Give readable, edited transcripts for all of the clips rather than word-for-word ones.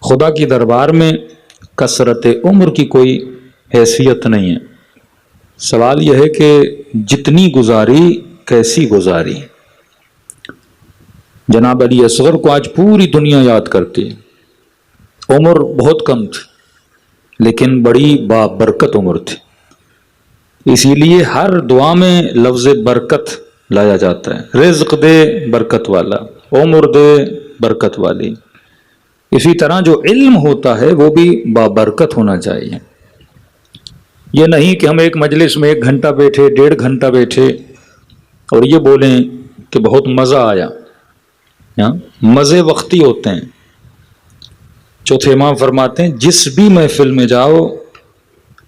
خدا کی دربار میں کثرت عمر کی کوئی حیثیت نہیں ہے. سوال یہ ہے کہ جتنی گزاری کیسی گزاری. جناب علی اصغر کو آج پوری دنیا یاد کرتی ہے. عمر بہت کم تھی لیکن بڑی بابرکت عمر تھی. اسی لیے ہر دعا میں لفظ برکت لایا جاتا ہے. رزق دے برکت والا، عمر دے برکت والی. اسی طرح جو علم ہوتا ہے وہ بھی بابرکت ہونا چاہیے. یہ نہیں کہ ہم ایک مجلس میں 1 گھنٹہ بیٹھے، 1.5 گھنٹہ بیٹھے اور یہ بولیں کہ بہت مزہ آیا. مزے وقتی ہوتے ہیں. چوتھے امام فرماتے ہیں جس بھی محفل میں جاؤ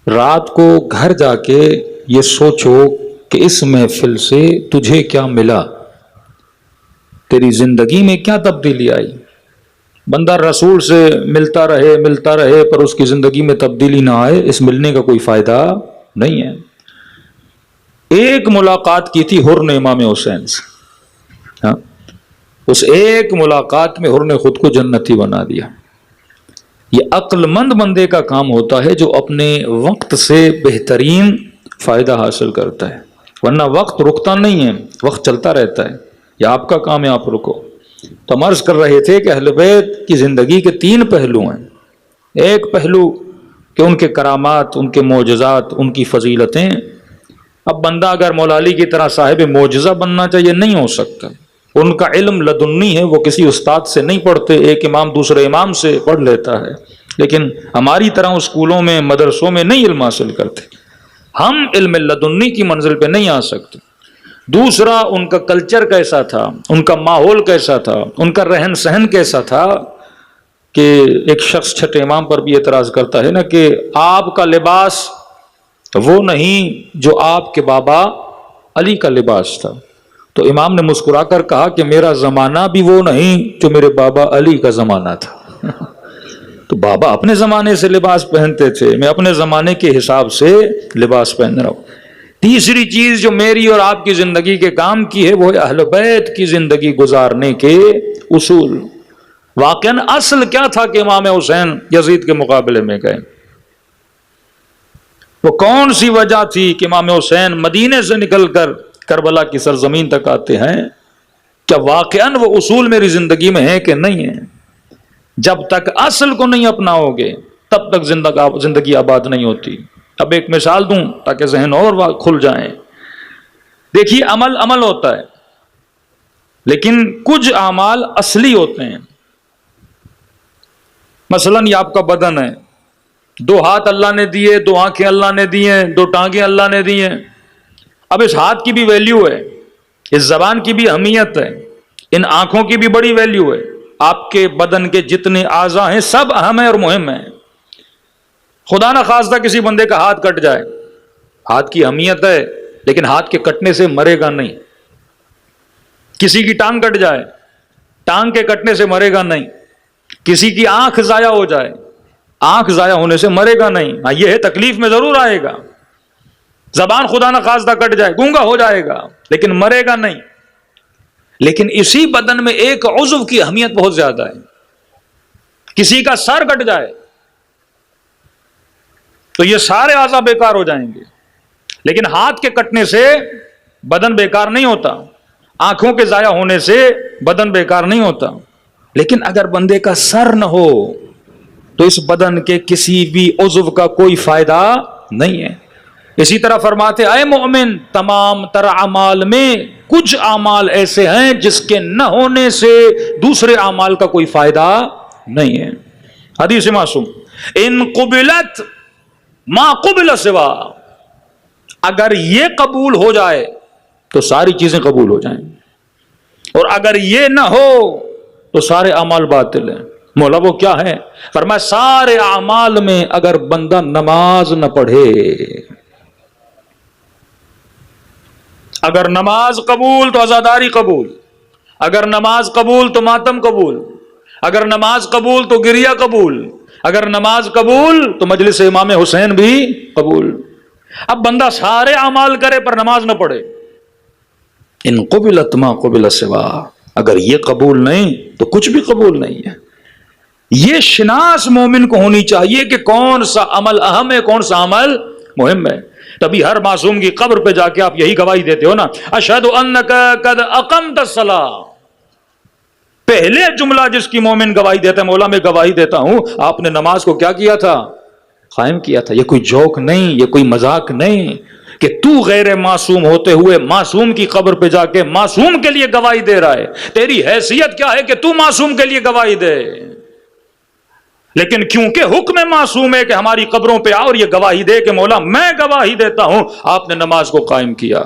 رات کو گھر جا کے یہ سوچو کہ اس محفل سے تجھے کیا ملا، تیری زندگی میں کیا تبدیلی آئی. بندہ رسول سے ملتا رہے پر اس کی زندگی میں تبدیلی نہ آئے، اس ملنے کا کوئی فائدہ نہیں ہے. ایک ملاقات کی تھی حر نے امام حسین سے. اس ایک ملاقات میں حر نے خود کو جنتی بنا دیا. یہ عقل مند بندے کا کام ہوتا ہے جو اپنے وقت سے بہترین فائدہ حاصل کرتا ہے، ورنہ وقت رکتا نہیں ہے، وقت چلتا رہتا ہے. یہ آپ کا کام ہے، آپ رکو. تو ہم عرض کر رہے تھے کہ اہل بیت کی زندگی کے 3 پہلو ہیں. ایک پہلو کہ ان کے کرامات، ان کے معجزات، ان کی فضیلتیں. اب بندہ اگر مولا علی کی طرح صاحب معجزہ بننا چاہیے نہیں ہو سکتا. ان کا علم لدنی ہے، وہ کسی استاد سے نہیں پڑھتے، ایک امام دوسرے امام سے پڑھ لیتا ہے. لیکن ہماری طرح اسکولوں میں مدرسوں میں نہیں علم حاصل کرتے. ہم علم لدنی کی منزل پہ نہیں آ سکتے. دوسرا ان کا کلچر کیسا تھا، ان کا ماحول کیسا تھا، ان کا رہن سہن کیسا تھا. کہ ایک شخص چھٹے امام پر بھی اعتراض کرتا ہے نا کہ آپ کا لباس وہ نہیں جو آپ کے بابا علی کا لباس تھا. تو امام نے مسکرا کر کہا کہ میرا زمانہ بھی وہ نہیں جو میرے بابا علی کا زمانہ تھا. تو بابا اپنے زمانے سے لباس پہنتے تھے، میں اپنے زمانے کے حساب سے لباس پہن رہا ہوں. تیسری چیز جو میری اور آپ کی زندگی کے کام کی ہے وہ ہے اہل بیت کی زندگی گزارنے کے اصول. واقعاً اصل کیا تھا کہ امام حسین یزید کے مقابلے میں گئے؟ وہ کون سی وجہ تھی کہ امام حسین مدینے سے نکل کر کربلا کی سرزمین تک آتے ہیں؟ کیا واقعاً وہ اصول میری زندگی میں ہیں کہ نہیں ہیں؟ جب تک اصل کو نہیں اپناؤ گے تب تک زندگی آباد نہیں ہوتی. اب ایک مثال دوں تاکہ ذہن اور کھل جائیں. دیکھیے عمل ہوتا ہے لیکن کچھ اعمال اصلی ہوتے ہیں. مثلا یہ آپ کا بدن ہے، 2 ہاتھ اللہ نے دیے، 2 آنکھیں اللہ نے دی ہیں، 2 ٹانگیں اللہ نے دی ہیں. اب اس ہاتھ کی بھی ویلیو ہے، اس زبان کی بھی اہمیت ہے، ان آنکھوں کی بھی بڑی ویلیو ہے. آپ کے بدن کے جتنے اعضاء ہیں سب اہم ہیں اور مہم ہیں. خدا نہ خواستہ کسی بندے کا ہاتھ کٹ جائے، ہاتھ کی اہمیت ہے لیکن ہاتھ کے کٹنے سے مرے گا نہیں. کسی کی ٹانگ کٹ جائے، ٹانگ کے کٹنے سے مرے گا نہیں. کسی کی آنکھ ضائع ہو جائے، آنکھ ضائع ہونے سے مرے گا نہیں. ہاں یہ ہے تکلیف میں ضرور آئے گا. زبان خدا نہ خواستہ کٹ جائے، گونگا ہو جائے گا لیکن مرے گا نہیں. لیکن اسی بدن میں ایک عضو کی اہمیت بہت زیادہ ہے. کسی کا سر کٹ جائے تو یہ سارے اعضاء بیکار ہو جائیں گے، لیکن ہاتھ کے کٹنے سے بدن بیکار نہیں ہوتا، آنکھوں کے ضائع ہونے سے بدن بیکار نہیں ہوتا. لیکن اگر بندے کا سر نہ ہو تو اس بدن کے کسی بھی عضو کا کوئی فائدہ نہیں ہے. اسی طرح فرماتے اے مومن تمام تر اعمال میں کچھ اعمال ایسے ہیں جس کے نہ ہونے سے دوسرے اعمال کا کوئی فائدہ نہیں ہے. حدیث معصوم ان قبلت ما قبل سوا، اگر یہ قبول ہو جائے تو ساری چیزیں قبول ہو جائیں، اور اگر یہ نہ ہو تو سارے اعمال باطل ہیں. مولا وہ کیا ہے؟ فرمایا سارے اعمال میں اگر بندہ نماز نہ پڑھے، اگر نماز قبول تو عزاداری قبول، اگر نماز قبول تو ماتم قبول، اگر نماز قبول تو گریہ قبول، اگر نماز قبول تو مجلس امام حسین بھی قبول. اب بندہ سارے اعمال کرے پر نماز نہ پڑھے، ان قبلت ما قبل سوا، اگر یہ قبول نہیں تو کچھ بھی قبول نہیں ہے. یہ شناس مومن کو ہونی چاہیے کہ کون سا عمل اہم ہے، کون سا عمل مہم ہے. تبھی ہر معصوم کی قبر پہ جا کے آپ یہی گواہی دیتے ہو نا، اشہد انک قد اقمت الصلاۃ. پہلے جملہ جس کی مومن گواہی دیتا ہے، مولا میں گواہی دیتا ہوں آپ نے نماز کو کیا کیا تھا، قائم کیا تھا. یہ کوئی جوک نہیں، یہ کوئی مذاق نہیں کہ تو غیر معصوم ہوتے ہوئے معصوم کی قبر پہ جا کے معصوم کے لیے گواہی دے رہا ہے. تیری حیثیت کیا ہے کہ تو معصوم کے لیے گواہی دے؟ لیکن کیونکہ حکم معصوم ہے کہ ہماری قبروں پہ آ اور یہ گواہی دے کہ مولا میں گواہی دیتا ہوں آپ نے نماز کو قائم کیا.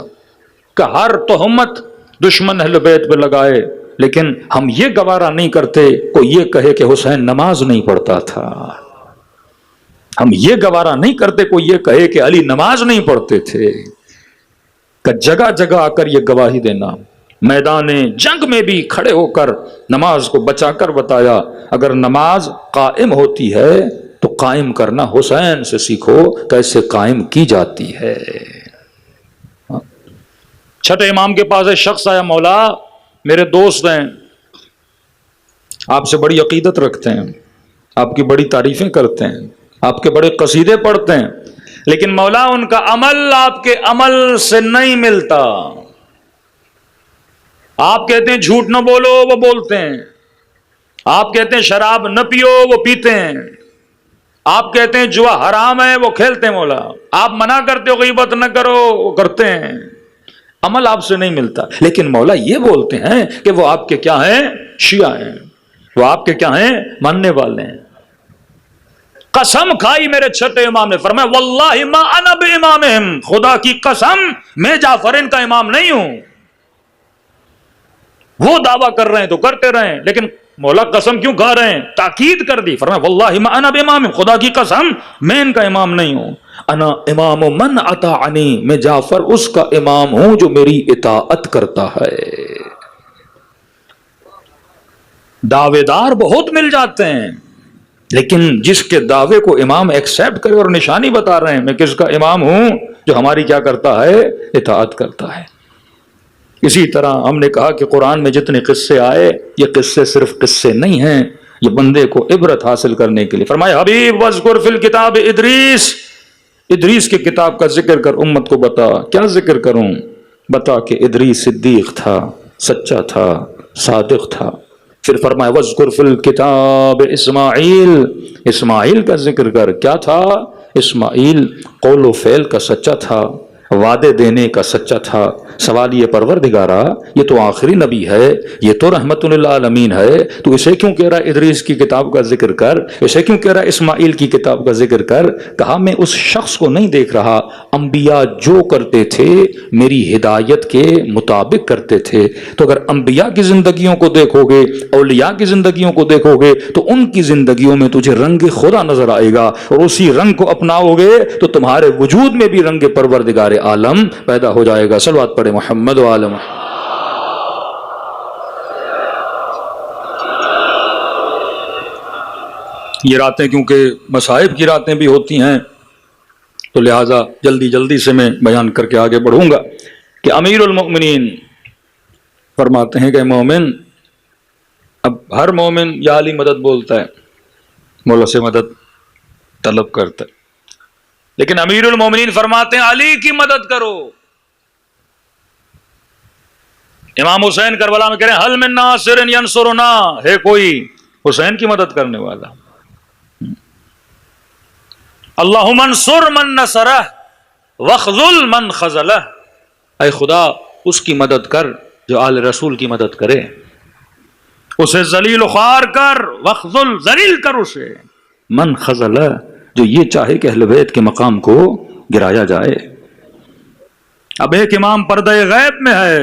کہ ہر تہمت دشمن اہل بیت پہ لگائے، لیکن ہم یہ گوارا نہیں کرتے کوئی یہ کہے کہ حسین نماز نہیں پڑھتا تھا. ہم یہ گوارا نہیں کرتے کوئی یہ کہے کہ علی نماز نہیں پڑھتے تھے. کہ جگہ جگہ آ کر یہ گواہی دینا، میدان جنگ میں بھی کھڑے ہو کر نماز کو بچا کر بتایا اگر نماز قائم ہوتی ہے تو قائم کرنا حسین سے سیکھو کیسے قائم کی جاتی ہے. چھٹے امام کے پاس ایک شخص آیا، مولا میرے دوست ہیں، آپ سے بڑی عقیدت رکھتے ہیں، آپ کی بڑی تعریفیں کرتے ہیں، آپ کے بڑے قصیدے پڑھتے ہیں، لیکن مولا ان کا عمل آپ کے عمل سے نہیں ملتا. آپ کہتے ہیں جھوٹ نہ بولو، وہ بولتے ہیں. آپ کہتے ہیں شراب نہ پیو، وہ پیتے ہیں. آپ کہتے ہیں جوا حرام ہے، وہ کھیلتے ہیں. مولا آپ منع کرتے ہو غیبت نہ کرو، وہ کرتے ہیں. عمل آپ سے نہیں ملتا، لیکن مولا یہ بولتے ہیں کہ وہ آپ کے کیا ہیں، شیعہ ہیں، وہ آپ کے کیا ہیں، ماننے والے ہیں. قسم کھائی میرے چھٹے امام نے، فرمایا واللہ ما انا بامامہم، خدا کی قسم میں جعفر ان کا امام نہیں ہوں. وہ دعویٰ کر رہے ہیں تو کرتے رہیں، لیکن مولا قسم کیوں کھا رہے ہیں، تاکید کر دی. فرمایا واللہ ما انا بامامہم، خدا کی قسم میں ان کا امام نہیں ہوں. انا امام من اطاعنی، میں جعفر اس کا امام ہوں جو میری اطاعت کرتا ہے. دعوے دار بہت مل جاتے ہیں، لیکن جس کے دعوے کو امام ایکسیپٹ کرے اور نشانی بتا رہے ہیں میں کس کا امام ہوں، جو ہماری کیا کرتا ہے، اطاعت کرتا ہے. اسی طرح ہم نے کہا کہ قرآن میں جتنے قصے آئے یہ قصے صرف قصے نہیں ہیں، یہ بندے کو عبرت حاصل کرنے کے لیے. فرمایا حبیب وذکر فی الکتاب ادریس، ادریس کی کتاب کا ذکر کر، امت کو بتا. کیا ذکر کروں؟ بتا کہ ادریس صدیق تھا، سچا تھا، صادق تھا. پھر فرمایا وذکر فی الکتاب اسماعیل، اسماعیل کا ذکر کر. کیا تھا؟ اسماعیل قول و فعل کا سچا تھا، وعدے دینے کا سچا تھا. سوال یہ پروردگارا یہ تو آخری نبی ہے، یہ تو رحمت للعالمین ہے، تو اسے کیوں کہہ رہا ادریس کی کتاب کا ذکر کر، اسے کیوں کہہ رہا اسماعیل کی کتاب کا ذکر کر؟ کہا میں اس شخص کو نہیں دیکھ رہا، انبیاء جو کرتے تھے میری ہدایت کے مطابق کرتے تھے. تو اگر انبیاء کی زندگیوں کو دیکھو گے، اولیاء کی زندگیوں کو دیکھو گے تو ان کی زندگیوں میں تجھے رنگ خدا نظر آئے گا، اور اسی رنگ کو اپناؤ گے تو تمہارے وجود میں بھی رنگ پروردگار عالم پیدا ہو جائے گا. صلوات پڑھے محمد و آل محمد. یہ راتیں کیونکہ مصائب کی راتیں بھی ہوتی ہیں تو لہٰذا جلدی جلدی سے میں بیان کر کے آگے بڑھوں گا کہ امیر المؤمنین فرماتے ہیں کہ مومن، اب ہر مومن یا علی مدد بولتا ہے، مولا سے مدد طلب کرتا ہے، لیکن امیر المومنین فرماتے ہیں علی کی مدد کرو. امام حسین کربلا میں کہہ رہے ہیں حل من ناصر ینصرنا، ہے کوئی حسین کی مدد کرنے والا؟ اللہم انصر من نصرہ واخذل من خذلہ، اے خدا اس کی مدد کر جو آل رسول کی مدد کرے، اسے ذلیل و خوار کر، واخذل ذلیل کر اسے، من خذلہ جو یہ چاہے کہ اہل بیت کے مقام کو گرایا جائے. اب ایک امام پردہ غیب میں ہے،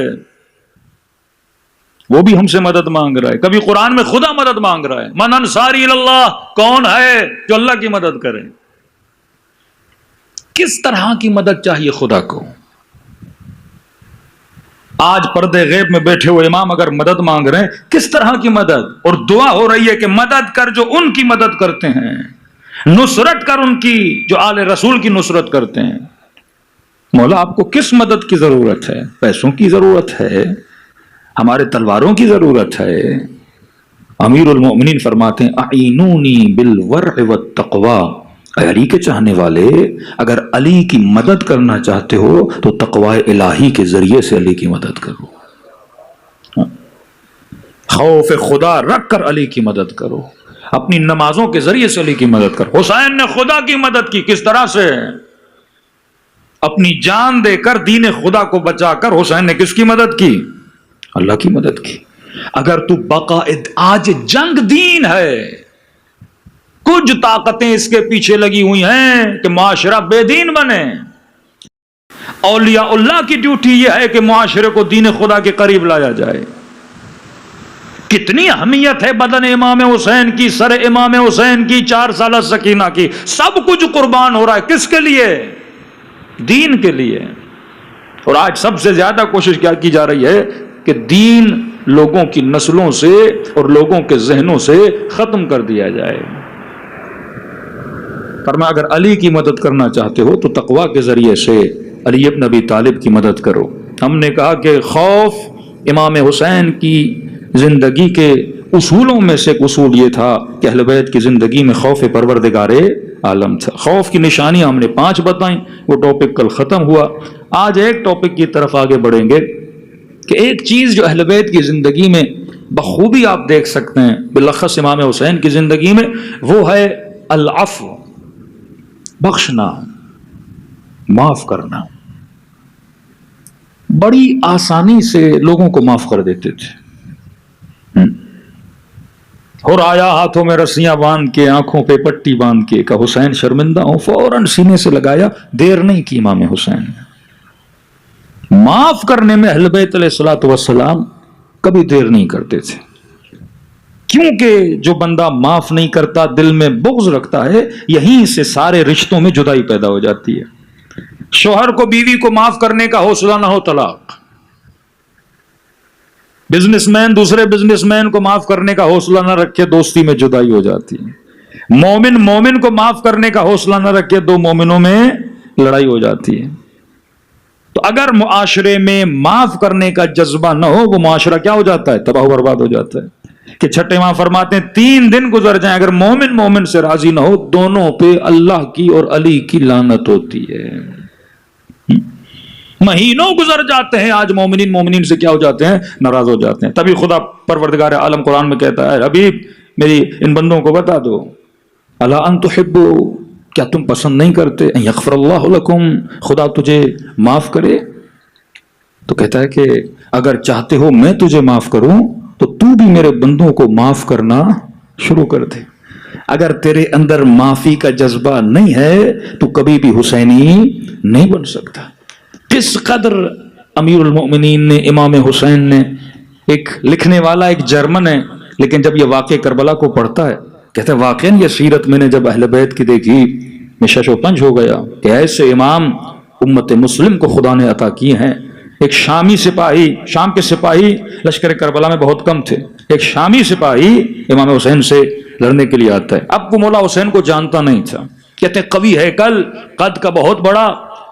وہ بھی ہم سے مدد مانگ رہا ہے، کبھی قرآن میں خدا مدد مانگ رہا ہے، من انصاری اللہ، کون ہے جو اللہ کی مدد کرے؟ کس طرح کی مدد چاہیے خدا کو؟ آج پردے غیب میں بیٹھے ہوئے امام اگر مدد مانگ رہے ہیں، کس طرح کی مدد؟ اور دعا ہو رہی ہے کہ مدد کر جو ان کی مدد کرتے ہیں، نصرت کر ان کی جو آل رسول کی نصرت کرتے ہیں. مولا آپ کو کس مدد کی ضرورت ہے؟ پیسوں کی ضرورت ہے؟ ہمارے تلواروں کی ضرورت ہے؟ امیر المومنین فرماتے ہیں اعینونی بالورع والتقوی، اے علی کے چاہنے والے، اگر علی کی مدد کرنا چاہتے ہو تو تقوی الہی کے ذریعے سے علی کی مدد کرو، خوف خدا رکھ کر علی کی مدد کرو، اپنی نمازوں کے ذریعے سے علی کی مدد کرو۔ حسین نے خدا کی مدد کی، کس طرح سے؟ اپنی جان دے کر دین خدا کو بچا کر حسین نے کس کی مدد کی؟ اللہ کی مدد کی۔ اگر تو باقاعد آج جنگ دین ہے، کچھ طاقتیں اس کے پیچھے لگی ہوئی ہیں کہ معاشرہ بے دین بنے، اولیاء اللہ کی ڈیوٹی یہ ہے کہ معاشرے کو دین خدا کے قریب لایا جائے۔ کتنی اہمیت ہے بدن امام حسین کی، سر امام حسین کی، 4 سالہ سکینہ کی، سب کچھ قربان ہو رہا ہے کس کے لیے؟ دین کے لیے۔ اور آج سب سے زیادہ کوشش کیا کی جا رہی ہے کہ دین لوگوں کی نسلوں سے اور لوگوں کے ذہنوں سے ختم کر دیا جائے۔ فرمایا اگر علی کی مدد کرنا چاہتے ہو تو تقوی کے ذریعے سے علی ابن ابی طالب کی مدد کرو۔ ہم نے کہا کہ خوف امام حسین کی زندگی کے اصولوں میں سے ایک اصول یہ تھا کہ اہل بیت کی زندگی میں خوف پروردگار عالم تھا۔ خوف کی نشانیاں ہم نے 5 بتائیں، وہ ٹاپک کل ختم ہوا۔ آج ایک ٹاپک کی طرف آگے بڑھیں گے کہ ایک چیز جو اہل بیت کی زندگی میں بخوبی آپ دیکھ سکتے ہیں، بالاخص امام حسین کی زندگی میں، وہ ہے العفو، بخشنا، معاف کرنا۔ بڑی آسانی سے لوگوں کو معاف کر دیتے تھے۔ اور آیا ہاتھوں میں رسیاں باندھ کے، آنکھوں پہ پٹی باندھ کے کہ حسین شرمندہ ہوں، فوراً سینے سے لگایا، دیر نہیں کی امام حسین نے۔ معاف کرنے میں اہل بیت علیہ الصلوۃ والسلام کبھی دیر نہیں کرتے تھے، کیونکہ جو بندہ معاف نہیں کرتا، دل میں بغض رکھتا ہے، یہیں سے سارے رشتوں میں جدائی پیدا ہو جاتی ہے۔ شوہر کو بیوی کو معاف کرنے کا حوصلہ نہ ہو، طلاق۔ بزنس مین دوسرے بزنس مین کو معاف کرنے کا حوصلہ نہ رکھے، دوستی میں جدائی ہو جاتی ہے۔ مومن مومن کو معاف کرنے کا حوصلہ نہ رکھے، 2 مومنوں میں لڑائی ہو جاتی ہے۔ تو اگر معاشرے میں معاف کرنے کا جذبہ نہ ہو، وہ معاشرہ کیا ہو جاتا ہے؟ تباہ و برباد ہو جاتا ہے۔ کہ چھٹے امام فرماتے ہیں 3 دن گزر جائیں، اگر مومن مومن سے راضی نہ ہو، دونوں پہ اللہ کی اور علی کی لعنت ہوتی ہے۔ مہینوں گزر جاتے ہیں، آج مومنین مومنین سے کیا ہو جاتے ہیں؟ ناراض ہو جاتے ہیں۔ تبھی خدا پروردگار عالم قرآن میں کہتا ہے حبیب میری ان بندوں کو بتا دو، الا ان تحبوا، کیا تم پسند نہیں کرتے ان یغفر اللہ لکم، خدا تجھے معاف کرے؟ تو کہتا ہے کہ اگر چاہتے ہو میں تجھے معاف کروں تو تو بھی میرے بندوں کو معاف کرنا شروع کر دے۔ اگر تیرے اندر معافی کا جذبہ نہیں ہے تو کبھی بھی حسینی نہیں بن سکتا۔ کس قدر امیر المؤمنین نے، امام حسین نے، ایک لکھنے والا ایک جرمن ہے، لیکن جب یہ واقعہ کربلا کو پڑھتا ہے کہتا ہے واقعاً یہ سیرت میں نے جب اہل بیت کی دیکھی میں شش و پنج ہو گیا کہ ایسے امام امت مسلم کو خدا نے عطا کیے ہیں۔ ایک شامی سپاہی، شام کے سپاہی لشکر کربلا میں بہت کم تھے، ایک شامی سپاہی امام حسین سے لڑنے کے لیے آتا ہے۔ اب وہ مولا حسین کو جانتا نہیں تھا، کہتے ہیں قوی ہیکل، قد کا بہت بڑا،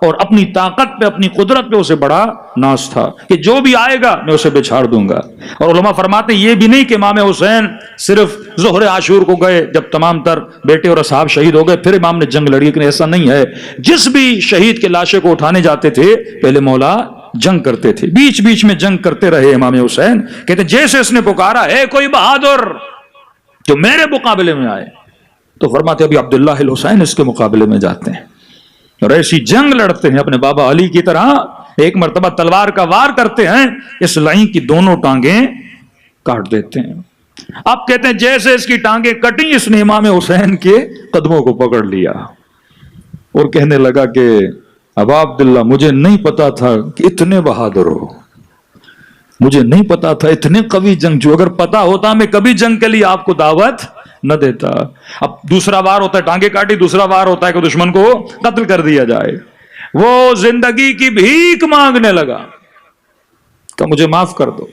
اور اپنی طاقت پہ اپنی قدرت پہ اسے بڑا ناز تھا کہ جو بھی آئے گا میں اسے بچھاڑ دوں گا۔ اور علماء فرماتے ہیں یہ بھی نہیں کہ امام حسین صرف ظہر عاشور کو گئے جب تمام تر بیٹے اور اصحاب شہید ہو گئے پھر امام نے جنگ لڑی، لیکن ایسا نہیں ہے۔ جس بھی شہید کے لاشے کو اٹھانے جاتے تھے پہلے مولا جنگ کرتے تھے، بیچ بیچ میں جنگ کرتے رہے امام حسین۔ کہتے ہیں جیسے اس نے پکارا ہے کوئی بہادر جو میرے مقابلے میں آئے، تو فرماتے ابھی عبداللہ الحسین اس کے مقابلے میں جاتے ہیں اور ایسی جنگ لڑتے ہیں اپنے بابا علی کی طرح۔ ایک مرتبہ تلوار کا وار کرتے ہیں، اس لائن کی دونوں ٹانگیں کاٹ دیتے ہیں۔ اب کہتے ہیں جیسے اس کی ٹانگیں کٹی، اس نے امام حسین کے قدموں کو پکڑ لیا اور کہنے لگا کہ ابا عبداللہ مجھے نہیں پتا تھا کہ اتنے بہادر ہو، مجھے نہیں پتا تھا اتنے قوی جنگجو، اگر پتا ہوتا میں کبھی جنگ کے لیے آپ کو دعوت نہ دیتا۔ اب دوسرا وار ہوتا ہے ٹانگیں کاٹی، دوسرا وار ہوتا ہے کہ دشمن کو قتل کر دیا جائے۔ وہ زندگی کی بھیک مانگنے لگا کہ مجھے معاف کر دو،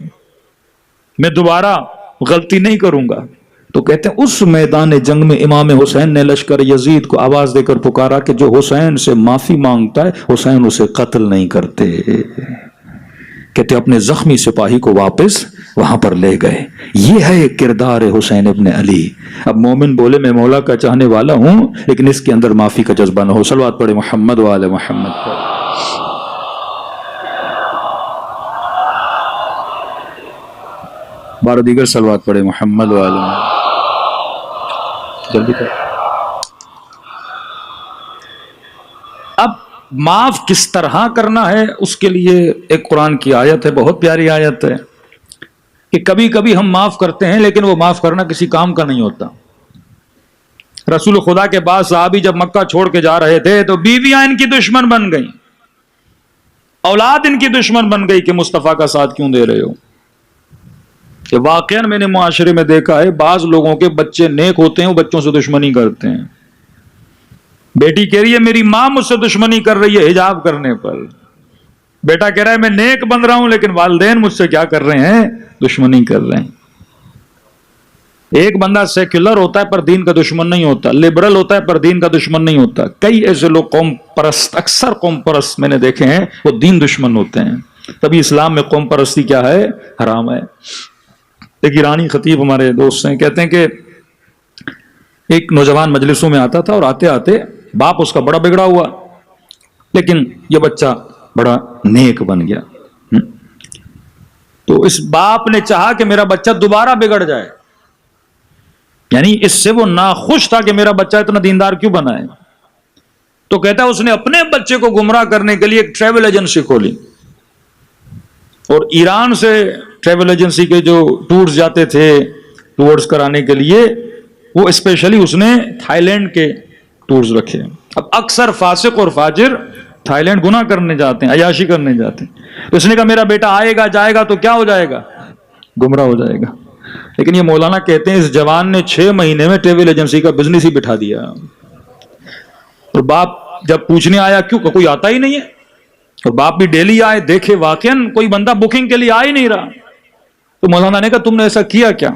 میں دوبارہ غلطی نہیں کروں گا۔ تو کہتے ہیں اس میدان جنگ میں امام حسین نے لشکر یزید کو آواز دے کر پکارا کہ جو حسین سے معافی مانگتا ہے حسین اسے قتل نہیں کرتے۔ کہتے اپنے زخمی سپاہی کو واپس وہاں پر لے گئے. یہ ہے کردار حسین ابن علی. اب مومن بولے میں مولا کا چاہنے والا ہوں لیکن اس کے اندر معافی کا جذبہ نہ ہو. صلوات پڑھے محمد و آل محمد پر. بارہ دیگر صلوات پڑھے محمد و آل محمد. جلدی کر. اب معاف کس طرح کرنا ہے اس کے لیے ایک قرآن کی آیت ہے, بہت پیاری آیت ہے کہ کبھی کبھی ہم معاف کرتے ہیں لیکن وہ معاف کرنا کسی کام کا نہیں ہوتا. رسول خدا کے بعد صحابی جب مکہ چھوڑ کے جا رہے تھے تو بیویاں ان کی دشمن بن گئیں, اولاد ان کی دشمن بن گئی کہ مصطفیٰ کا ساتھ کیوں دے رہے ہو. کہ واقعا میں نے معاشرے میں دیکھا ہے بعض لوگوں کے بچے نیک ہوتے ہیں وہ بچوں سے دشمنی کرتے ہیں. بیٹی کہہ رہی ہے میری ماں مجھ سے دشمنی کر رہی ہے حجاب کرنے پر, بیٹا کہہ رہا ہے میں نیک بن رہا ہوں لیکن والدین مجھ سے کیا کر رہے ہیں, دشمنی کر رہے ہیں. ایک بندہ سیکولر ہوتا ہے پر دین کا دشمن نہیں ہوتا, لبرل ہوتا ہے پر دین کا دشمن نہیں ہوتا. کئی ایسے لوگ قوم پرست, اکثر قوم پرست میں نے دیکھے ہیں وہ دین دشمن ہوتے ہیں. تبھی اسلام میں قوم پرستی کیا ہے, حرام ہے. ایک ایرانی خطیب ہمارے دوست ہیں, کہتے ہیں کہ ایک نوجوان مجلسوں میں آتا تھا اور آتے آتے باپ اس کا بڑا بگڑا ہوا لیکن یہ بچہ بڑا نیک بن گیا. تو اس باپ نے چاہا کہ میرا بچہ دوبارہ بگڑ جائے, یعنی اس سے وہ ناخوش تھا کہ میرا بچہ اتنا دیندار کیوں بنا ہے. تو کہتا ہے اس نے اپنے بچے کو گمراہ کرنے کے لیے ایک ٹریول ایجنسی کھولی اور ایران سے ٹریول ایجنسی کے جو ٹورز جاتے تھے ٹورز کرانے کے لیے وہ اسپیشلی اس نے تھائی لینڈ کے ٹورز رکھے. اب اکثر فاسق اور فاجر تھائی لینڈ گناہ کرنے جاتے ہیں, عیاشی کرنے جاتے ہیں. تو اس نے کہا میرا بیٹا آئے گا جائے گا تو کیا ہو جائے گا, گمراہ ہو جائے گا. لیکن یہ مولانا کہتے ہیں اس جوان نے 6 مہینے میں ٹریول ایجنسی کا بزنس ہی بٹھا دیا. اور باپ جب پوچھنے آیا کیوں, کوئی آتا ہی نہیں ہے, اور باپ بھی ڈیلی آئے دیکھے واقعاً کوئی بندہ بکنگ کے لیے آ ہی نہیں رہا. تو مولانا نے کہا تم نے ایسا کیا کیا؟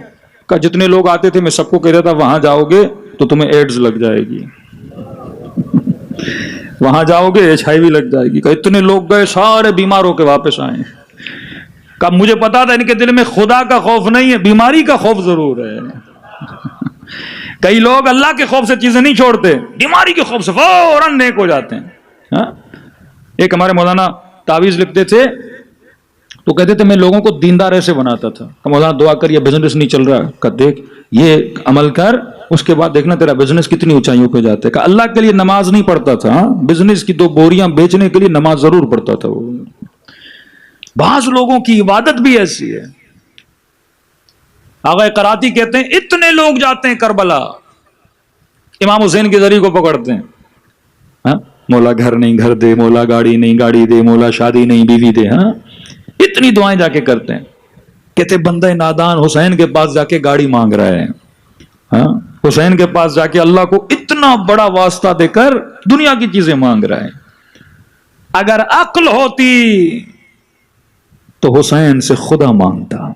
کہا جتنے لوگ آتے تھے میں سب کو کہہ رہا تھا وہاں جاؤ گے تو تمہیں ایڈز لگ جائے گی, وہاں جاؤ گے HIV لگ جائے گی. کہا اتنے لوگ گئے سارے بیمار ہو کے واپس آئے. کہا مجھے پتا تھا ان کے دل میں خدا کا خوف نہیں ہے, بیماری کا خوف ضرور ہے. کئی لوگ اللہ کے خوف سے چیزیں نہیں چھوڑتے, بیماری کے خوف سے فوراً نیک ہو جاتے ہیں. ایک ہمارے مولانا تعویذ لکھتے تھے تو کہتے تھے میں لوگوں کو دیندار ایسے بناتا تھا. مولانا دعا کر یہ بزنس نہیں چل رہا, کہ دیکھ یہ عمل کر اس کے بعد دیکھنا تیرا بزنس کتنی اونچائیوں پہ جاتا ہے. کہ اللہ کے لیے نماز نہیں پڑھتا تھا, بزنس کی 2 بوریاں بیچنے کے لیے نماز ضرور پڑھتا تھا وہ. بعض لوگوں کی عبادت بھی ایسی ہے. آغا قراتی کہتے ہیں اتنے لوگ جاتے ہیں کربلا, امام حسین کے ذریعے کو پکڑتے ہیں, مولا گھر نہیں گھر دے, مولا گاڑی نہیں گاڑی دے, مولا شادی نہیں بیوی دے. اتنی دعائیں جا کے کرتے ہیں. کہتے بندہ نادان حسین کے پاس جا کے گاڑی مانگ رہا ہے, حسین کے پاس جا کے اللہ کو اتنا بڑا واسطہ دے کر دنیا کی چیزیں مانگ رہا ہے. اگر عقل ہوتی تو حسین سے خدا مانگتا.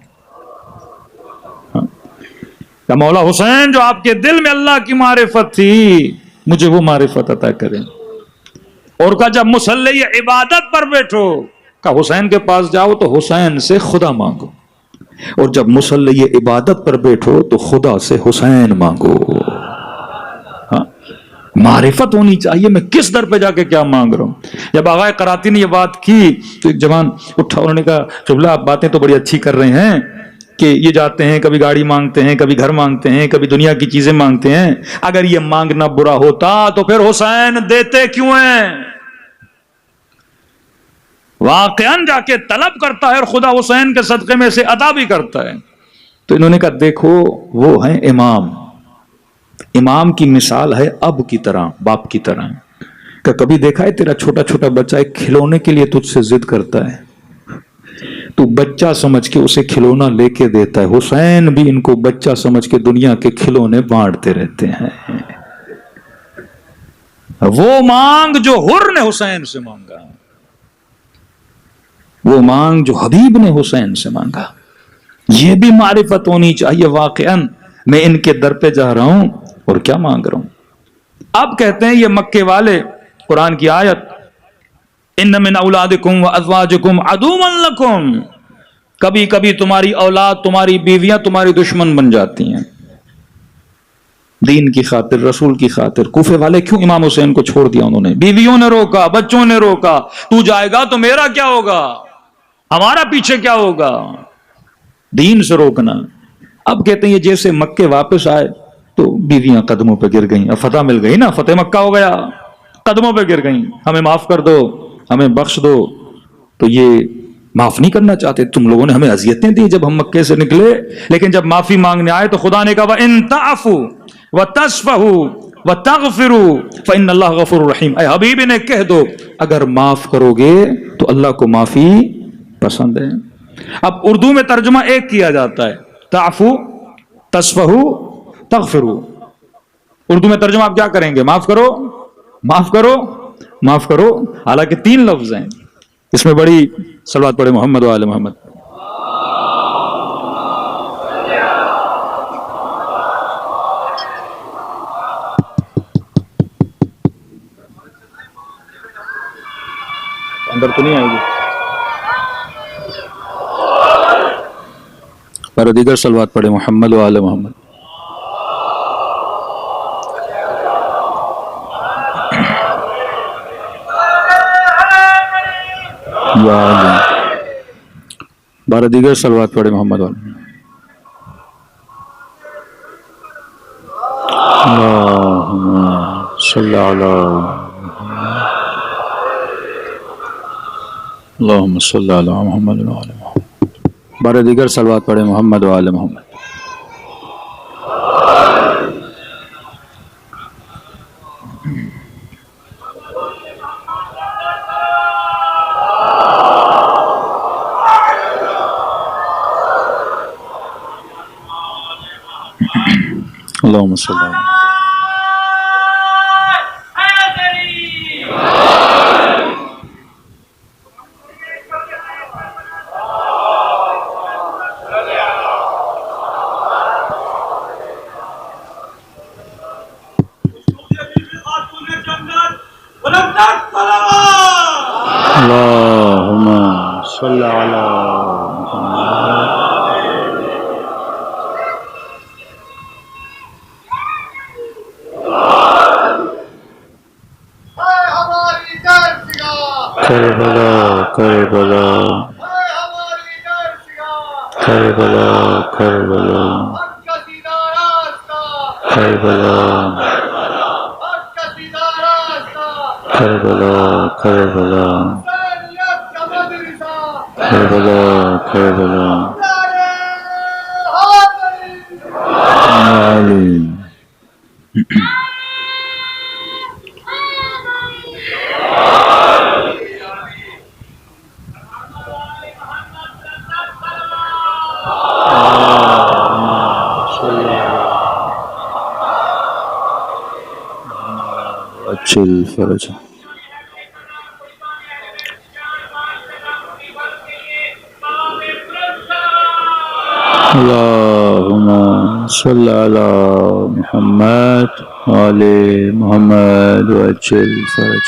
کہ مولا حسین جو آپ کے دل میں اللہ کی معرفت تھی مجھے وہ معرفت عطا کریں. اور کہا جب مصلی عبادت پر بیٹھو, کہ حسین کے پاس جاؤ تو حسین سے خدا مانگو, اور جب مصلی عبادت پر بیٹھو تو خدا سے حسین مانگو. معرفت ہونی چاہیے میں کس در پہ جا کے کیا مانگ رہا ہوں. جب آغا قراتی نے یہ بات کی تو ایک جوان اٹھا, انہوں نے کہا قبلہ آپ باتیں تو بڑی اچھی کر رہے ہیں کہ یہ جاتے ہیں کبھی گاڑی مانگتے ہیں, کبھی گھر مانگتے ہیں, کبھی دنیا کی چیزیں مانگتے ہیں. اگر یہ مانگنا برا ہوتا تو پھر حسین دیتے کیوں ہیں؟ واقعاً جا کے طلب کرتا ہے اور خدا حسین کے صدقے میں سے عطا بھی کرتا ہے. تو انہوں نے کہا دیکھو وہ ہیں امام, امام کی مثال ہے اب کی طرح, باپ کی طرح. کہ کبھی دیکھا ہے تیرا چھوٹا چھوٹا بچہ ایک کھلونے کے لیے تجھ سے ضد کرتا ہے, تو بچہ سمجھ کے اسے کھلونا لے کے دیتا ہے. حسین بھی ان کو بچہ سمجھ کے دنیا کے کھلونے بانٹتے رہتے ہیں. وہ مانگ جو حر نے حسین سے مانگا, وہ مانگ جو حبیب نے حسین سے مانگا, یہ بھی معرفت ہونی چاہیے. واقعاً میں ان کے در پہ جا رہا ہوں اور کیا مانگ رہا ہوں. اب کہتے ہیں یہ مکے والے, قرآن کی آیت ان من اولادکم وازواجکم عدوا لکم, کبھی کبھی تمہاری اولاد، تمہاری بیویاں تمہاری دشمن بن جاتی ہیں دین کی خاطر، رسول کی خاطر۔ کوفے والے کیوں امام حسین کو چھوڑ دیا انہوں نے؟ بیویوں نے روکا، بچوں نے روکا، تو جائے گا تو میرا کیا ہوگا، ہمارا پیچھے کیا ہوگا؟ دین سے روکنا۔ اب کہتے ہیں یہ جیسے مکے واپس آئے تو بیویاں قدموں پہ گر گئیں، اب فتح مل گئی نا، فتح مکہ ہو گیا، قدموں پہ گر گئیں، ہمیں معاف کر دو، ہمیں بخش دو۔ تو یہ معاف نہیں کرنا چاہتے، تم لوگوں نے ہمیں اذیتیں دی جب ہم مکے سے نکلے، لیکن جب معافی مانگنے آئے تو خدا نے کہا وَإِن تَعْفُوا وَتَصْفَحُوا وَتَغْفِرُوا فَإِنَّ اللَّهَ غَفُورٌ رَحِيمٌ۔ اے حبیب انہیں کہہ دو اگر معاف کرو گے تو اللہ کو معافی پسند ہے۔ اب اردو میں ترجمہ ایک کیا جاتا ہے، تعفو، تصفحو، تغفرو۔ اردو میں ترجمہ آپ کیا کریں گے؟ معاف کرو، معاف کرو، معاف کرو۔ حالانکہ 3 لفظ ہیں، اس میں بڑی صلوات پڑھے محمد و آل محمد۔ اندر تو نہیں آئے گی پر دیگر صلوات پڑھے محمد و آل محمد۔ بارہ دیگر صلوات پڑھے محمد و آل محمد۔ اللہم صلی علی اللہم صلی علی محمد و آل محمد۔ بارہ دیگر صلوات پڑھے محمد و آل محمد۔ اللہم صلی علی محمد۔ اللہم صلی علی محمد۔ کربلا کربلا کربلا کربلا کربلا کربلا کربلا کربلا کربلا علی۔ اچل فرج۔ اللہم صلی علی محمد وآل محمد وعجل فرج۔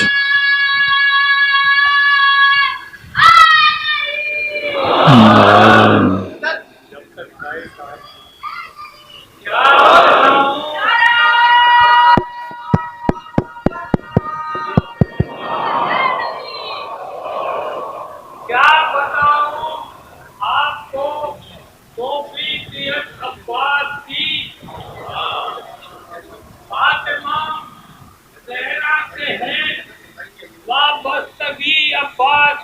فاطمہ زہرا سے ہے وابستگی عباس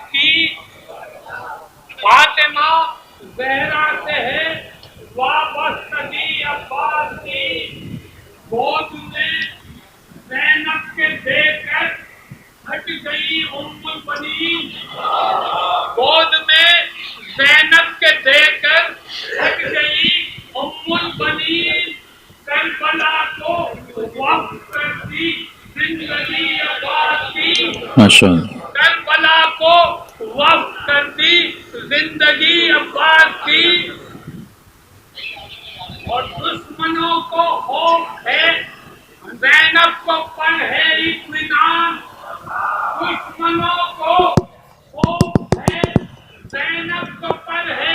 کی، گود میں زینب کے دے کر ہٹ گئی ام البنین، گود میں زینب کے دے کر ہٹ گئی ام البنین، کربلا کو وقف کر دی زندگی عباس کی، کربلا کو وقف کر دی زندگی عباس کی، اور دشمنوں کو خوف ہے زینب کو پر ہے اطمینان، دشمنوں کو خوف ہے زینب کو پر ہے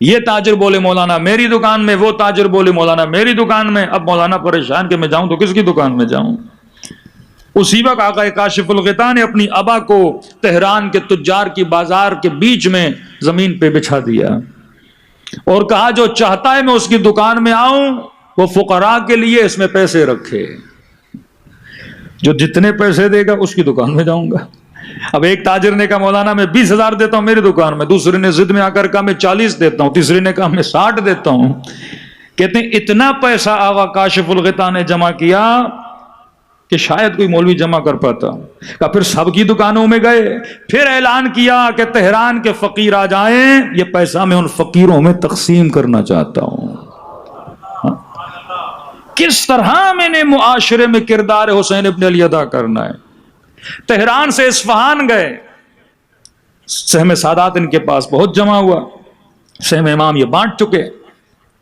یہ تاجر بولے مولانا میری دکان میں، وہ تاجر بولے مولانا میری دکان میں. اب مولانا پریشان کہ میں جاؤں تو کس کی دکان میں جاؤں. اسی وقت آقا کاشف الغطا نے اپنی ابا کو تہران کے تجار کی بازار کے بیچ میں زمین پہ بچھا دیا اور کہا جو چاہتا ہے میں اس کی دکان میں آؤں وہ فقراء کے لیے اس میں پیسے رکھے، جو جتنے پیسے دے گا اس کی دکان میں جاؤں گا. اب ایک تاجر نے کہا مولانا میں 20,000 دیتا ہوں میری دکان میں، دوسرے نے ضد میں آ کر کہا میں 40 دیتا ہوں، تیسرے نے کہا میں 60 دیتا ہوں. کہتے ہیں اتنا پیسہ آقا کاشف الغطا نے جمع کیا کہ شاید کوئی مولوی جمع کر پاتا. کہ پھر سب کی دکانوں میں گئے، پھر اعلان کیا کہ تہران کے فقیر آ جائیں، یہ پیسہ میں ان فقیروں میں تقسیم کرنا چاہتا ہوں. کس طرح میں نے معاشرے میں کردار حسین ابن علی ادا کرنا ہے. تہران سے اصفہان گئے، سہم سادات ان کے پاس بہت جمع ہوا، سہم امام یہ بانٹ چکے.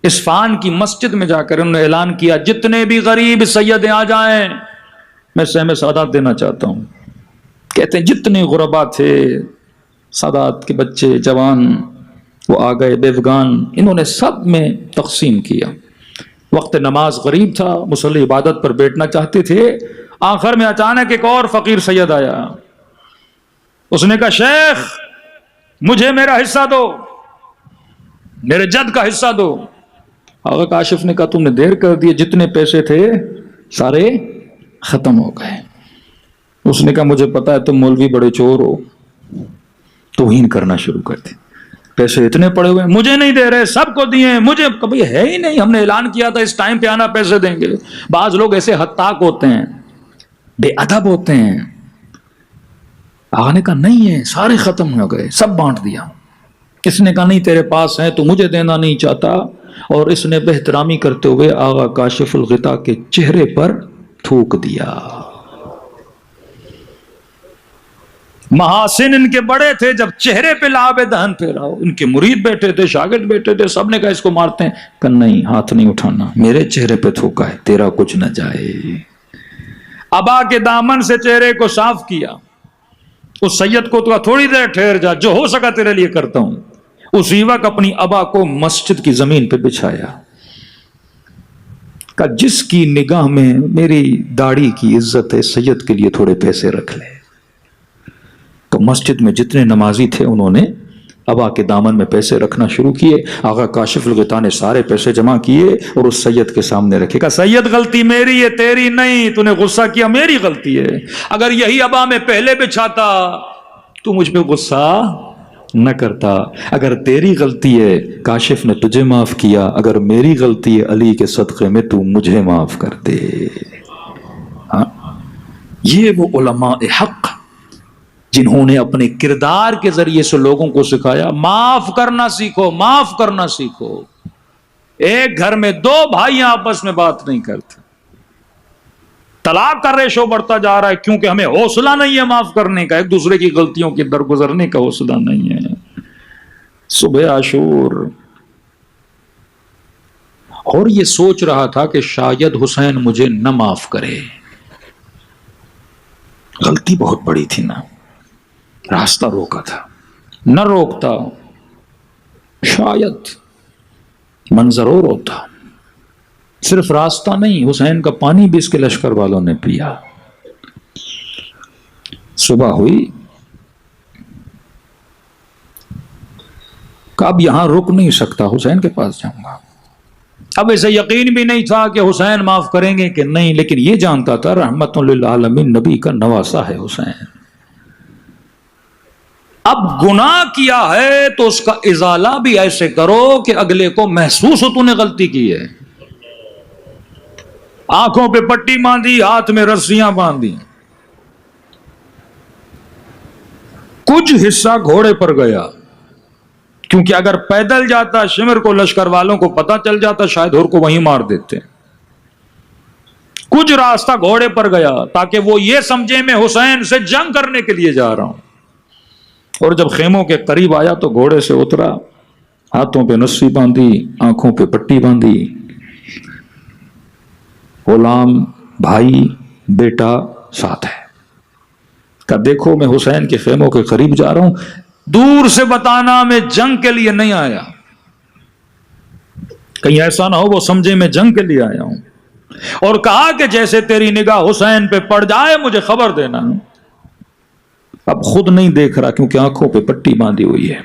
اصفہان کی مسجد میں جا کر انہوں نے اعلان کیا جتنے بھی غریب سید آ جائیں میں سہم سادات دینا چاہتا ہوں. کہتے ہیں جتنے غربا تھے، سادات کے بچے جوان، وہ آ گئے، بیوگان، انہوں نے سب میں تقسیم کیا. وقت نماز غریب تھا، مصلی عبادت پر بیٹھنا چاہتے تھے. آخر میں اچانک ایک اور فقیر سید آیا، اس نے کہا شیخ مجھے میرا حصہ دو، میرے جد کا حصہ دو. آقا کاشف نے کہا تم نے دیر کر دی، جتنے پیسے تھے سارے ختم ہو گئے. اس نے کہا مجھے پتا ہے تم مولوی بڑے چور ہو، توہین کرنا شروع کر دی. پیسے اتنے پڑے ہوئے مجھے نہیں دے رہے، سب کو دیے، مجھے کبھی ہے ہی نہیں، ہم نے اعلان کیا تھا اس ٹائم پہ آنا پیسے دیں گے. بعض لوگ ایسے حتاق ہوتے ہیں، بے ادب ہوتے ہیں. آقا نے کہا نہیں ہے، سارے ختم ہو گئے، سب بانٹ دیا. کس نے کہا نہیں تیرے پاس ہے، تو مجھے دینا نہیں چاہتا. اور اس نے بہترامی کرتے ہوئے آقا کاشف الغطا کے چہرے پر تھوک دیا. محاسن ان کے بڑے تھے، جب چہرے پہ لعاب دہن پھیرا، ان کے مرید بیٹھے تھے، شاگرد بیٹھے تھے، سب نے کہا اس کو مارتے ہیں. کہ نہیں، ہاتھ نہیں اٹھانا، میرے چہرے پہ تھوکا ہے، تیرا کچھ نہ جائے. ابا کے دامن سے چہرے کو صاف کیا. اس سید کو تو تھوڑی دیر ٹھہر جا، جو ہو سکا تیرے لیے کرتا ہوں. اسی وقت اپنی ابا کو مسجد کی زمین پہ بچھایا. کہ جس کی نگاہ میں میری داڑھی کی عزت ہے، سید کے لیے تھوڑے پیسے رکھ لے. تو مسجد میں جتنے نمازی تھے انہوں نے ابا کے دامن میں پیسے رکھنا شروع کیے. آقا کاشف الغطا نے سارے پیسے جمع کیے اور اس سید کے سامنے رکھے. کہا سید غلطی میری ہے، تیری نہیں، تو نے غصہ کیا میری غلطی ہے. اگر یہی ابا میں پہلے بچھاتا تو مجھ پہ غصہ نہ کرتا. اگر تیری غلطی ہے کاشف نے تجھے معاف کیا، اگر میری غلطی ہے علی کے صدقے میں تو مجھے معاف کر دے. ہاں، یہ وہ علماء حق جنہوں نے اپنے کردار کے ذریعے سے لوگوں کو سکھایا معاف کرنا سیکھو، معاف کرنا سیکھو. ایک گھر میں دو بھائی آپس میں بات نہیں کرتے، طلاق کا ریشو بڑھتا جا رہا ہے کیونکہ ہمیں حوصلہ نہیں ہے معاف کرنے کا، ایک دوسرے کی غلطیوں کی درگزرنے کا حوصلہ نہیں ہے. صبح عاشور اور یہ سوچ رہا تھا کہ شاید حسین مجھے نہ معاف کرے. غلطی بہت بڑی تھی نا، راستہ روکا تھا، نہ روکتا شاید منظر اور ہوتا. صرف راستہ نہیں، حسین کا پانی بھی اس کے لشکر والوں نے پیا. صبح ہوئی کہ اب یہاں رک نہیں سکتا، حسین کے پاس جاؤں گا. اب ایسے یقین بھی نہیں تھا کہ حسین معاف کریں گے کہ نہیں، لیکن یہ جانتا تھا رحمت للعالمین نبی کا نواسا ہے حسین. اب گناہ کیا ہے تو اس کا ازالہ بھی ایسے کرو کہ اگلے کو محسوس ہو تو نے غلطی کی ہے. آنکھوں پہ پٹی باندھی، ہاتھ میں رسیاں باندھی. کچھ حصہ گھوڑے پر گیا، کیونکہ اگر پیدل جاتا شمر کو لشکر والوں کو پتہ چل جاتا شاید اور کو وہیں مار دیتے. کچھ راستہ گھوڑے پر گیا تاکہ وہ یہ سمجھے میں حسین سے جنگ کرنے کے لیے جا رہا ہوں. اور جب خیموں کے قریب آیا تو گھوڑے سے اترا، ہاتھوں پہ رسی باندھی، آنکھوں پہ پٹی باندھی. غلام، بھائی، بیٹا ساتھ ہے. کہ دیکھو میں حسین کے خیموں کے قریب جا رہا ہوں، دور سے بتانا میں جنگ کے لیے نہیں آیا، کہیں ایسا نہ ہو وہ سمجھے میں جنگ کے لیے آیا ہوں. اور کہا کہ جیسے تیری نگاہ حسین پہ پڑ جائے مجھے خبر دینا. اب خود نہیں دیکھ رہا کیونکہ آنکھوں پہ پٹی باندھی ہوئی ہے.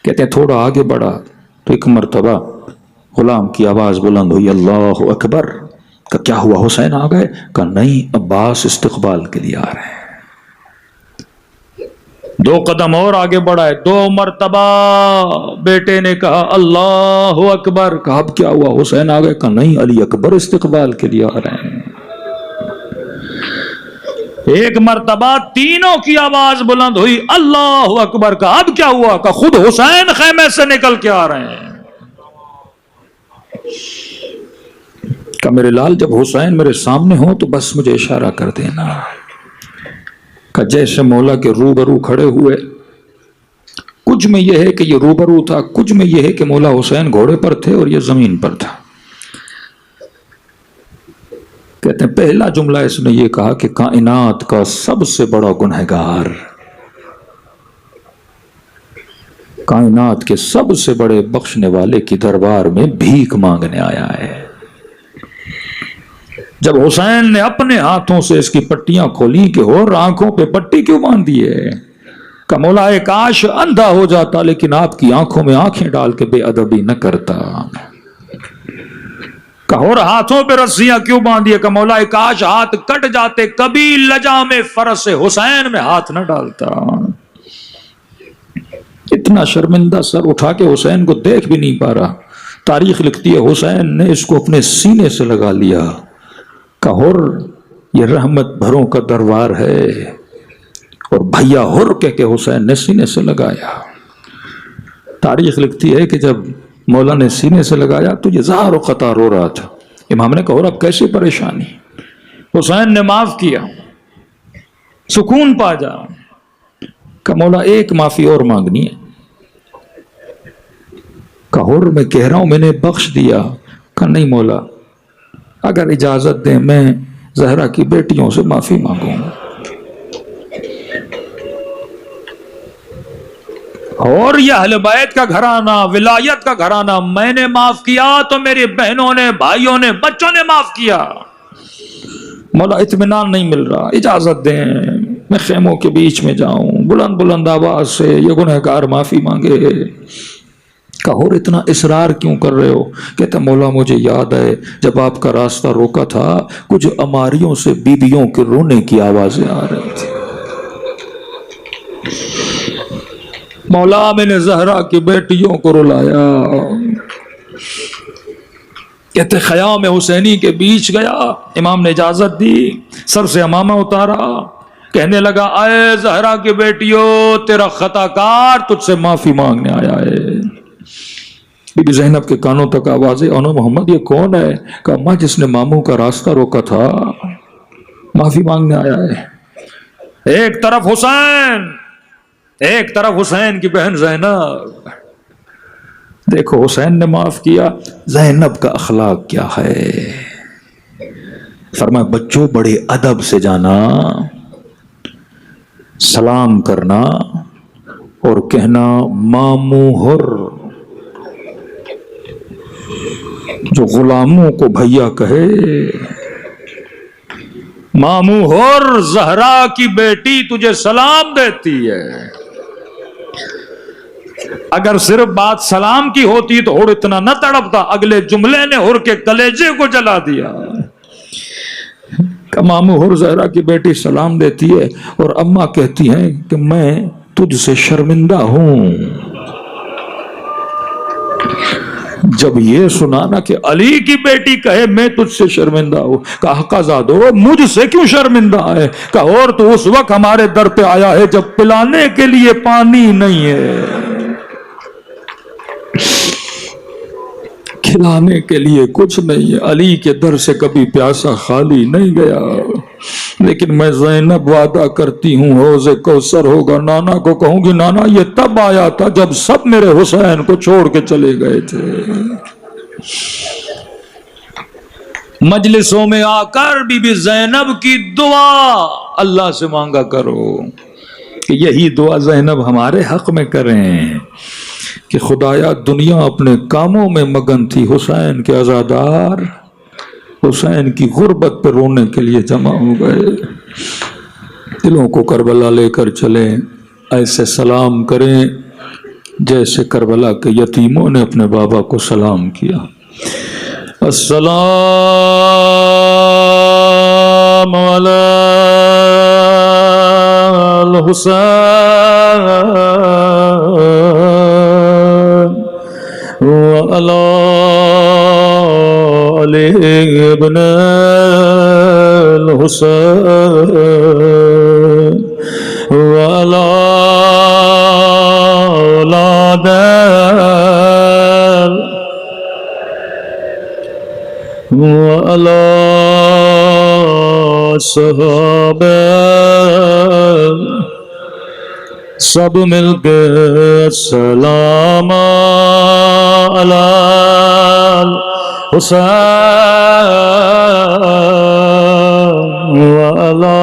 کہتے ہیں تھوڑا آگے بڑھا تو ایک مرتبہ غلام کی آواز بلند ہوئی اللہ اکبر. کہ کیا ہوا حسین آ گئے؟ کہ نہیں عباس استقبال کے لیے آ رہے ہیں. 2 قدم اور آگے بڑھائے 2 مرتبہ بیٹے نے کہا اللہ اکبر. کہا اب کیا ہوا حسین آ گئے؟ کہ نہیں علی اکبر استقبال کے لیے آ رہے ہیں. ایک مرتبہ تینوں کی آواز بلند ہوئی اللہ اکبر. کا اب کیا ہوا؟ کہ خود حسین خیمے سے نکل کے آ رہے ہیں. کہ میرے لال جب حسین میرے سامنے ہو تو بس مجھے اشارہ کر دینا. کہ جیسے مولا کے روبرو کھڑے ہوئے. کچھ میں یہ ہے کہ یہ روبرو تھا, کچھ میں یہ ہے کہ مولا حسین گھوڑے پر تھے اور یہ زمین پر تھا. کہتے ہیں پہلا جملہ اس نے یہ کہا کہ کائنات کا سب سے بڑا گنہگار, کائنات کے سب سے بڑے بخشنے والے کی دربار میں بھیک مانگنے آیا ہے. جب حسین نے اپنے ہاتھوں سے اس کی پٹیاں کھولی کہ اور آنکھوں پہ پٹی کیوں باندھی ہے؟ کہ مولا کاش اندھا ہو جاتا لیکن آپ کی آنکھوں میں آنکھیں ڈال کے بے ادبی نہ کرتا. کہ اور ہاتھوں پہ رسیاں کیوں باندھی ہے؟ کہ مولا کاش ہاتھ کٹ جاتے کبھی لجام فرس حسین میں ہاتھ نہ ڈالتا. اتنا شرمندہ سر اٹھا کے حسین کو دیکھ بھی نہیں پا رہا. تاریخ لکھتی ہے حسین نے اس کو اپنے سینے سے لگا لیا. کہ اور یہ رحمت بھروں کا دربار ہے, اور بھیا ہر کہہ کے حسین نے سینے سے لگایا. تاریخ لکھتی ہے کہ جب مولا نے سینے سے لگایا تو یہ زار و قطار رو رہا تھا. امام نے کہا اور اب کیسی پریشانی؟ حسین نے معاف کیا, سکون پا جا. کہ مولا ایک معافی اور مانگنی ہے. کہ اور میں کہہ رہا ہوں میں نے بخش دیا. کہ نہیں مولا اگر اجازت دیں میں زہرا کی بیٹیوں سے معافی مانگوں. اور یہ اہل بیت کا گھرانہ, ولایت کا گھرانہ میں نے معاف کیا تو میری بہنوں نے, بھائیوں نے, بچوں نے معاف کیا. مولا اطمینان نہیں مل رہا, اجازت دیں میں خیموں کے بیچ میں جاؤں, بلند بلند آواز سے یہ گنہگار معافی مانگے. کہ اور اتنا اصرار کیوں کر رہے ہو؟ کہتا مولا مجھے یاد ہے جب آپ کا راستہ روکا تھا کچھ اماریوں سے بیبیوں کے رونے کی آوازیں آ رہی تھی. مولا میں نے زہرا کی بیٹیوں کو رلایا. کہتے خیام حسینی کے بیچ گیا, امام نے اجازت دی, سر سے امامہ اتارا, کہنے لگا اے زہرا کی بیٹیوں تیرا خطا کار تجھ سے معافی مانگنے آیا ہے. بی بی زینب کے کانوں تک آوازیں انو محمد یہ کون ہے؟ کہ اماں جس نے ماموں کا راستہ روکا تھا معافی مانگنے آیا ہے. ایک طرف حسین, ایک طرف حسین کی بہن زینب. دیکھو حسین نے معاف کیا, زینب کا اخلاق کیا ہے. فرمایا بچوں بڑے ادب سے جانا, سلام کرنا اور کہنا ماموں ہر. جو غلاموں کو بھیا کہے, ماموں ہر زہرا کی بیٹی تجھے سلام دیتی ہے. اگر صرف بات سلام کی ہوتی تو ہر اتنا نہ تڑپتا, اگلے جملے نے ہر کے کلیجے کو جلا دیا. کہ ماموں ہر زہرا کی بیٹی سلام دیتی ہے اور اماں کہتی ہیں کہ میں تجھ سے شرمندہ ہوں. جب یہ سنا نا کہ علی کی بیٹی کہے میں تجھ سے شرمندہ ہوں, کہا حقا زادو مجھ سے کیوں شرمندہ ہے؟ کہا اور تو اس وقت ہمارے در پہ آیا ہے جب پلانے کے لیے پانی نہیں ہے, کھلانے کے لیے کچھ نہیں ہے. علی کے در سے کبھی پیاسا خالی نہیں گیا. لیکن میں زینب وعدہ کرتی ہوں حوض کوثر ہوگا. نانا کو کہوں گی نانا یہ تب آیا تھا جب سب میرے حسین کو چھوڑ کے چلے گئے تھے. مجلسوں میں آ کر بی بی زینب کی دعا اللہ سے مانگا کرو. کہ یہی دعا زینب ہمارے حق میں کر رہے ہیں کہ خدایا دنیا اپنے کاموں میں مگن تھی، حسین کے عزادار حسین کی غربت پر رونے کے لیے جمع ہو گئے، دلوں کو کربلا لے کر چلیں، ایسے سلام کریں جیسے کربلا کے یتیموں نے اپنے بابا کو سلام کیا۔ السلام علی الحسین وعلی علی ابن الحسین وعلی اولاد وعلی صحابہ، سب مل کے السلام علی الحسین وعلی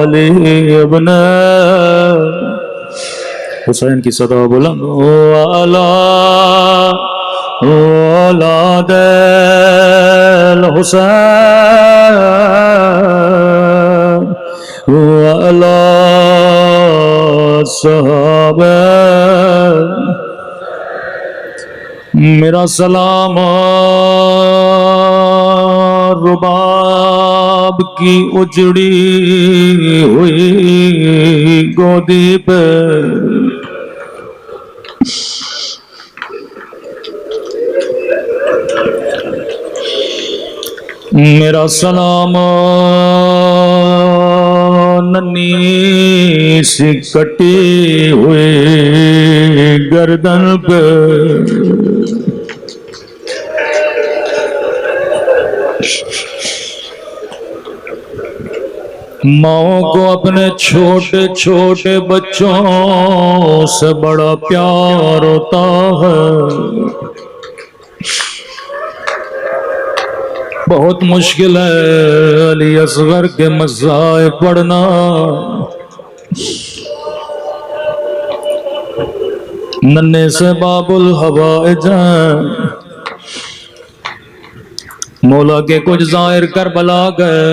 علی ابن حسین کی صدا بلند، وعلی اولاد الحسین وعلی صحابہ، میرا سلام رباب کی اجڑی ہوئی گودی پہ، میرا سلام ننھی سی کٹی ہوئی گردن پہ، ماؤں کو اپنے چھوٹے چھوٹے بچوں سے بڑا پیار ہوتا ہے، بہت مشکل ہے علی اصغر کے مصائب پڑھنا، ننے سے باب الحوائج ہیں، مولا کے کچھ ظاہر کربلا گئے،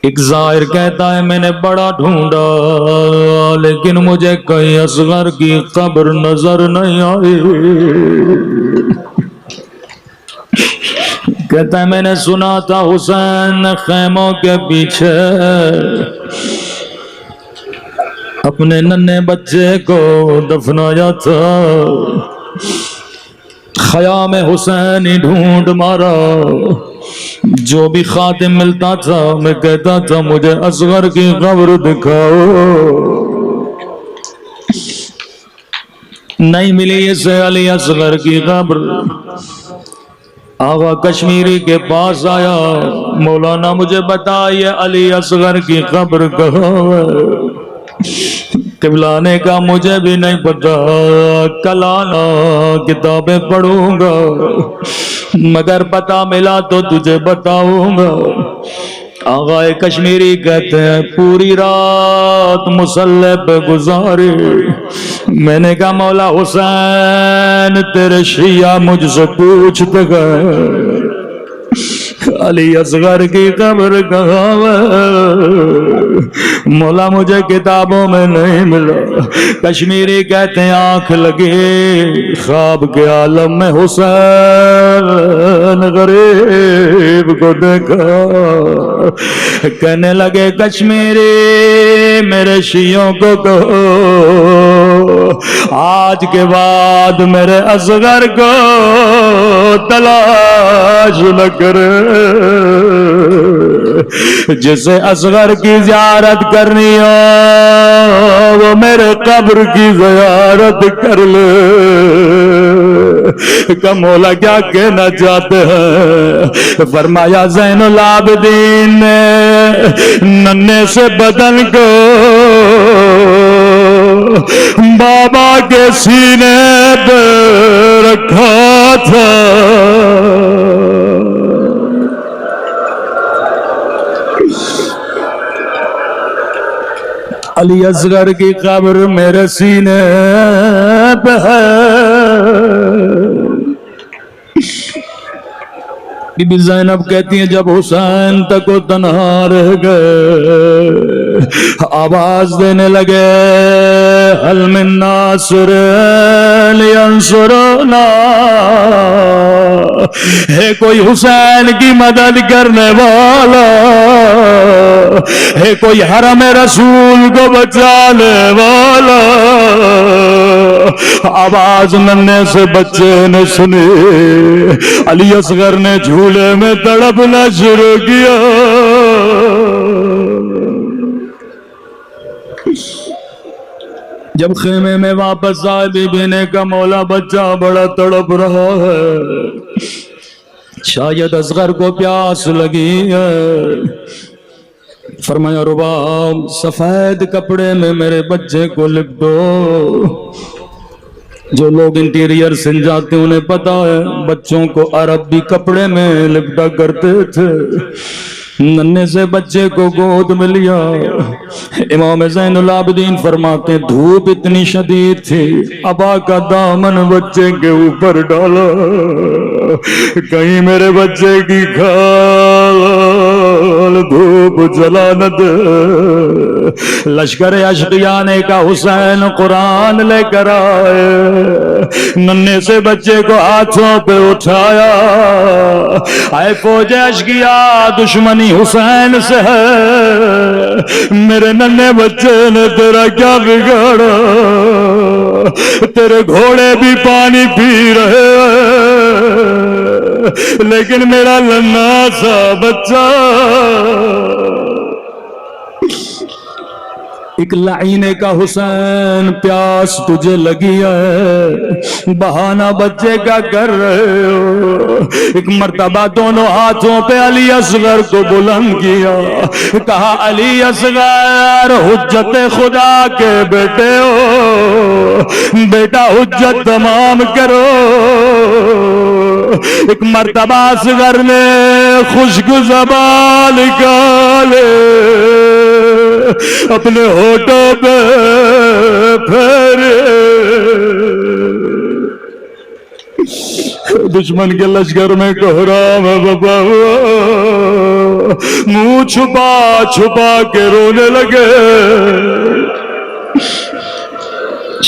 ایک ظاہر کہتا ہے میں نے بڑا ڈھونڈا لیکن مجھے کہیں اصغر کی قبر نظر نہیں آئی، کہتا ہے میں نے سنا تھا حسین نے خیموں کے پیچھے اپنے ننھے بچے کو دفنایا تھا، خیام حسین ہی ڈھونڈ مارا، جو بھی خاتم ملتا تھا میں کہتا تھا مجھے اصغر کی قبر دکھاؤ، نہیں ملی اسے علی اصغر کی قبر، آغا کشمیری کے پاس آیا، مولانا مجھے بتائیے علی اصغر کی قبر کہاں ہے؟ قبلانے کا مجھے بھی نہیں پتا، کل آنا کتابیں پڑھوں گا، مگر پتہ ملا تو تجھے بتاؤں گا۔ آغا کشمیری کہتے ہیں پوری رات مصلی پہ گزاری، میں نے کہا مولا حسین تیرے شیعہ مجھ سے پوچھتے گئے علی اصغر کی قبر کہاں ہے؟ مولا مجھے کتابوں میں نہیں ملا۔ کشمیری کہتے ہیں آنکھ لگی خواب کے عالم میں حسین غریب کو دیکھا، کہنے لگے کشمیری میرے شیعوں کو کہو آج کے بعد میرے اصغر کو تلاش نہ کرے، جسے اصغر کی زیارت کرنی ہو وہ میرے قبر کی زیارت کر لے۔ کہ مولا کیا کہنا چاہتے ہیں؟ فرمایا زین العابدین نے ننھے سے بدن کو بابا کے سینے پہ رکھا تھا، علی اصغر کی قبر میرے سینے پہ ہے. بی بی زینب کہتی ہیں جب حسین تک وہ تنہا رہ گئے آواز دینے لگے حل من ناصر لینصرنا، ہے کوئی حسین کی مدد کرنے والا، ہے کوئی حرم رسول کو بچانے والا. آواز ننھے سے بچے نے سنی، علی اصغر نے جھولے میں تڑپنا شروع کیا. جب خیمے میں واپس آئے بی بی نے کہا مولا بچہ بڑا تڑپ رہا ہے، شاید اصغر کو پیاس لگی ہے. فرمایا رباب سفید کپڑے میں میرے بچے کو لپ دو. جو لوگ انٹیریئر سن جاتے ہیں انہیں پتا ہے بچوں کو عرب بھی کپڑے میں لپٹا کرتے تھے. ننھے سے بچے کو گود میں لیا. امام زین العابدین فرماتے ہیں دھوپ اتنی شدید تھی، ابا کا دامن بچے کے اوپر ڈالا کہیں میرے بچے کی کھال دھوپ جلا نہ دے. لشکر اشقیاء نے کہا حسین قرآن لے کر آئے. ننھے سے بچے کو ہاتھوں پہ اٹھایا، اے فوج اشقیاء دشمنی حسین سے ہے، میرے ننھے بچے نے تیرا کیا بگاڑا، تیرے گھوڑے بھی پانی پی رہے لیکن میرا ننھا سا بچہ. ایک لعینے کا حسین پیاس تجھے لگی ہے، بہانہ بچے کا کر رہے ہو. ایک مرتبہ دونوں ہاتھوں پہ علی اصغر کو بلند کیا، کہا علی اصغر حجت خدا کے بیٹے ہو، بیٹا حجت تمام کرو. ایک مرتبہ اصغر نے خشک زبان نکالے اپنے ہونٹوں پہ پھیرے. دشمن کے لشکر میں کوہرام بابا منہ چھپا چھپا کے رونے لگے.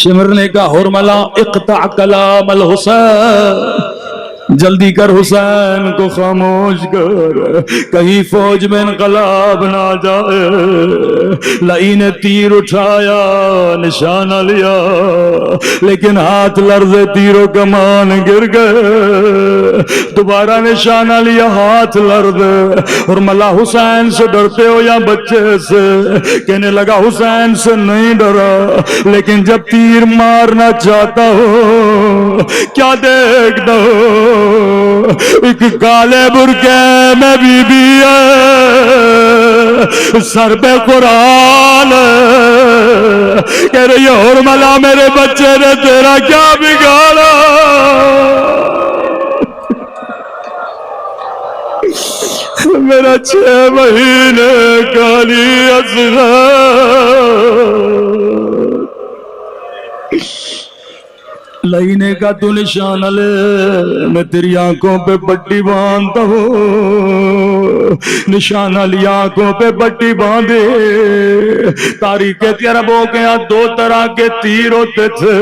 شمر نے کہا حرملا اقطع کلام الحسین، جلدی کر حسین کو خاموش کر، کہیں فوج میں انقلاب نہ جائے. لئی نے تیر اٹھایا نشانہ لیا لیکن ہاتھ لرزے تیروں کمان گر گئے. دوبارہ نشانہ لیا ہاتھ لرزے. اور ملا حسین سے ڈرتے ہو یا بچے سے؟ کہنے لگا حسین سے نہیں ڈرا لیکن جب تیر مارنا چاہتا ہو کیا دیکھتا ہو ایک کالے برقعے میں بی بی ہے، سر پہ قرآن کہہ رہی ہے حرملا میرے بچے نے تیرا کیا بگاڑا. میرا 6 مہینے کالی اصغر. لائنے کا تو نشان لے، میں تیری آنکھوں پہ پٹی باندھتا ہوں. نشانہ لیا آنکھوں پہ پٹی باندھے. تاریخ عربوں کے یہاں 2 طرح کے تیر ہوتے تھے،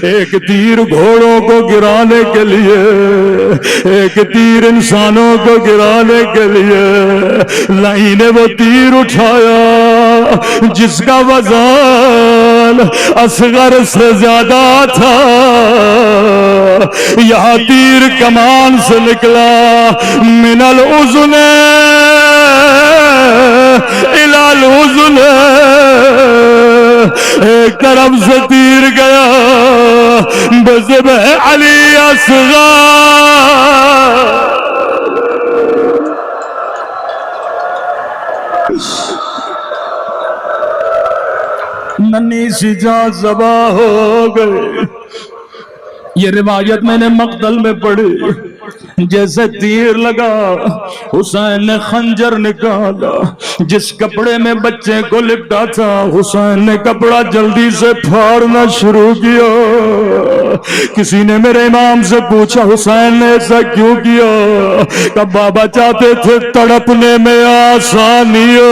ایک تیر گھوڑوں کو گرانے کے لیے، ایک تیر انسانوں کو گرانے کے لیے. لائی نے وہ تیر اٹھایا جس کا وزن اصغر سے زیادہ تھا. یہاں تیر کمان سے نکلا، من الاذن الى الاذن، ایک طرف سے تیر گیا بذبح علی اصغر. ننھی سی جان ذبح ہو گئے. یہ روایت میں نے مقتل میں پڑھی. جیسے تیر لگا حسین نے خنجر نکالا، جس کپڑے میں بچے کو لپٹا تھا حسین نے کپڑا جلدی سے پھاڑنا شروع کیا۔ کسی نے میرے امام سے پوچھا حسین نے ایسا کیوں کیا؟ کہ بابا چاہتے تھے تڑپنے میں آسانی ہو۔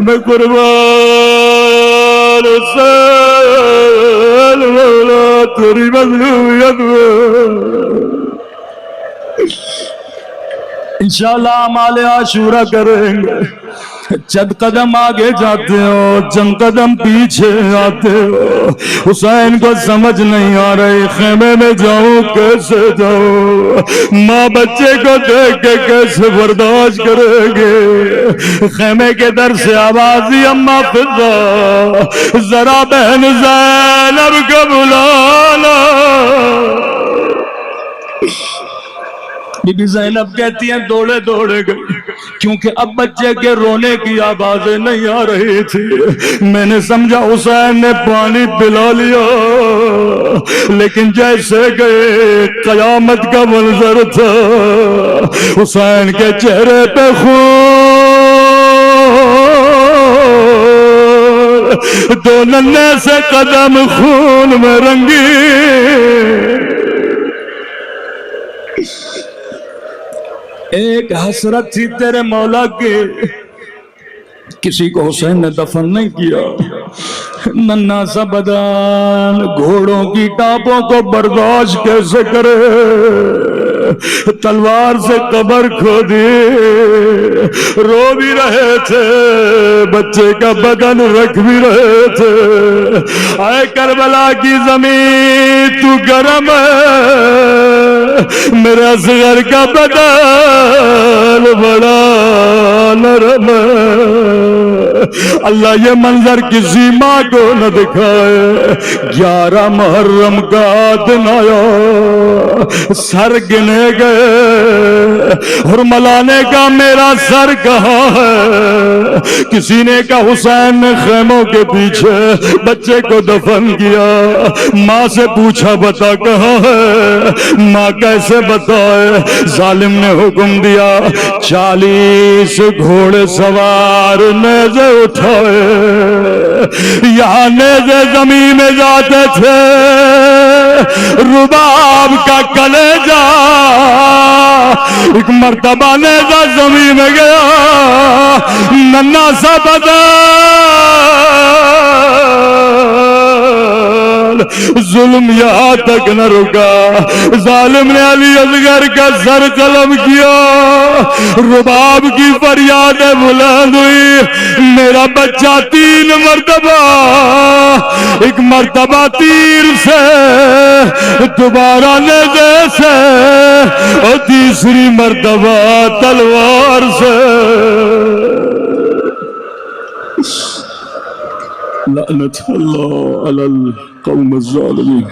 میں قربان حسین مولا تیری مظلومیت میں انشاءاللہ اعمال عاشورہ کریں گے۔ چند قدم آگے جاتے ہو، چند قدم پیچھے آتے ہو، حسین کو سمجھ نہیں آ رہی خیمے میں جاؤں کیسے جاؤں، ماں بچے کو دیکھ کے کیسے برداشت کریں گے۔ خیمے کے در سے آواز دی اماں فضا ذرا بہن زینب کو بلانا۔ بی بی زینب کہتی ہیں دوڑے دوڑے گئی، کیونکہ اب بچے کے رونے کی آوازیں نہیں آ رہی تھی۔ میں نے سمجھا حسین نے پانی پلا لیا، لیکن جیسے گئے قیامت کا منظر تھا۔ حسین کے چہرے پہ خون، دو ننھے سے قدم خون میں رنگی۔ ایک حسرت تھی تیرے مولا کے، کسی کو حسین نے دفن نہیں کیا۔ ننھا سا بدن گھوڑوں کی ٹاپوں کو برداشت کیسے کرے، تلوار سے قبر کھودی، رو بھی رہے تھے، بچے کا بدن رکھ بھی رہے تھے۔ اے کربلا کی زمین تو گرم ہے، میرا اصغر کا بدن بڑا نرم ہے۔ اللہ یہ منظر کسی ماں کو نہ دکھائے۔ 11 محرم کا دن آیا، سر گنے گئے، اور ملانے کا میرا سر کہاں ہے؟ کسی نے کہا حسین نے خیموں کے پیچھے بچے کو دفن کیا۔ ماں سے پوچھا بتا کہاں ہے؟ ماں کیسے بتائے؟ ظالم نے حکم دیا 40 گھوڑے سوار نیزے اٹھائے، یہاں نیزے زمین میں جاتے تھے، رباب کا کلیجہ ایک مرتبہ نیزہ زمین میں گیا، ننھا سا بدن، ظلم یہاں تک نہ رکا، ظالم نے علی اصغر کا سر قلم کیا، رباب کی فریادیں بلند ہوئی، میرا بچہ 3 مرتبہ، ایک مرتبہ تیر سے، دوبارہ نیزے سے، اور تیسری مرتبہ تلوار سے۔ لعنت اللہ علی القوم الظالمین۔